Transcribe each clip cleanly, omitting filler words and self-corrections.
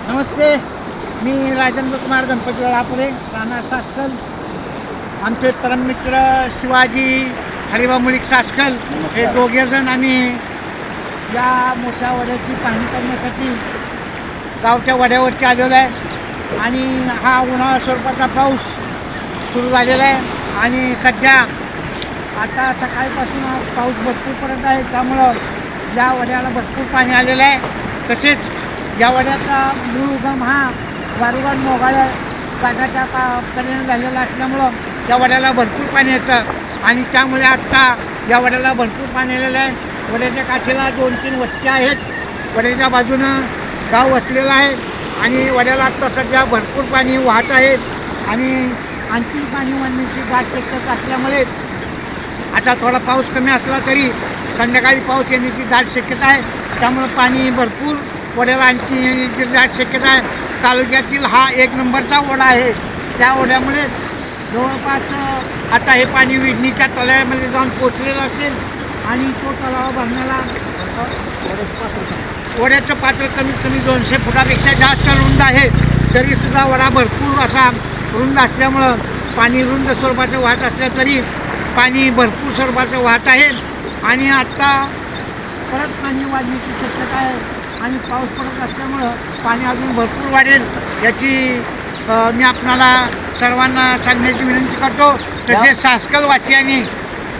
नमस्ते, मी राजेंद्र कुमार गणपती वाळापुरे, राहणार सासकल. आमचे परममित्र शिवाजी हरिभाऊ मुळीक सासकल हे दोघेजण आम्ही या मोठ्या वड्याची पाहणी करण्यासाठी गावच्या वड्यावरती आलेलो आहे. आणि हा उन्हाळा स्वरूपाचा पाऊस सुरू झालेला आहे आणि सध्या आता सकाळपासून हा पाऊस भरपूर पडत आहे. त्यामुळं या वड्याला भरपूर पाणी आलेलं आहे. तसेच या वड्याचा मूळ उगम हा वारुगाड मोगाळ्या गाठाच्या कडेने झालेला असल्यामुळं या वड्याला भरपूर पाणी येतं आणि त्यामुळे आत्ता या वड्याला भरपूर पाणी आलेलं आहे. वड्याच्या काठीला 2-3 वस्ती आहेत. वड्याच्या बाजूनं गाव वसलेलं आहे आणि वड्याला आत्ता सध्या भरपूर पाणी वाहत आहे आणि आणखी पाणी वाढण्याची गाठ शक्यता असल्यामुळे आता थोडा पाऊस कमी असला तरी संध्याकाळी पाऊस येण्याची दाट शक्यता आहे. त्यामुळं पाणी भरपूर वड्याला आणखी येण्याची दाट शक्यता आहे. तालुक्यातील हा 1 नंबरचा ओढा आहे. त्या ओढ्यामुळे जवळपास आता हे पाणी विडणीच्या तलावामध्ये जाऊन पोचलेलं असेल आणि तो तलाव भरण्याला ओढ्याचं पात्र कमीत कमी 200 फुटापेक्षा जास्त रुंद आहे. तरीसुद्धा वडा भरपूर असा रुंद असल्यामुळं पाणी रुंद स्वरूपाचं वाहत असलं तरी पाणी भरपूर स्वरूपाचं वाहत आहे आणि आत्ता परत पाणी वाढण्याची शक्यता आहे आणि पाऊस पडत असल्यामुळं पाणी अजून भरपूर वाढेल याची मी आपणाला सर्वांना सांगण्याची विनंती करतो. तसेच सासकलवासियांनी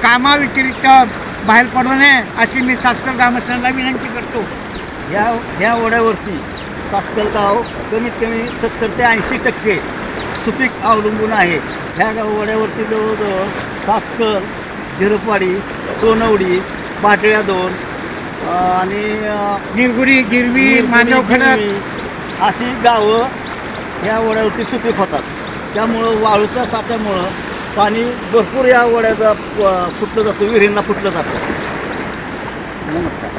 कामाव्यतिरिक्त बाहेर पडू नये अशी मी सासकल ग्रामस्थांना विनंती करतो. ह्या ओढ्यावरती सासकल गाव कमीत कमी 70 ते 80% सुपीक अवलंबून आहे. ह्या ओढ्यावरती जवळजवळ सासकल, झिरपवाडी, सोनवडी, पाटळ्या 2 आणि निरगुडी, गिरवी, मांडवखडक अशी गावं ह्या ओढ्यावरती सुपीक होतात. त्यामुळं वाळूच्या साठ्यामुळं पाणी भरपूर या ओढ्याचा फुटलं जातं, विहिरींना फुटलं जातं. नमस्कार.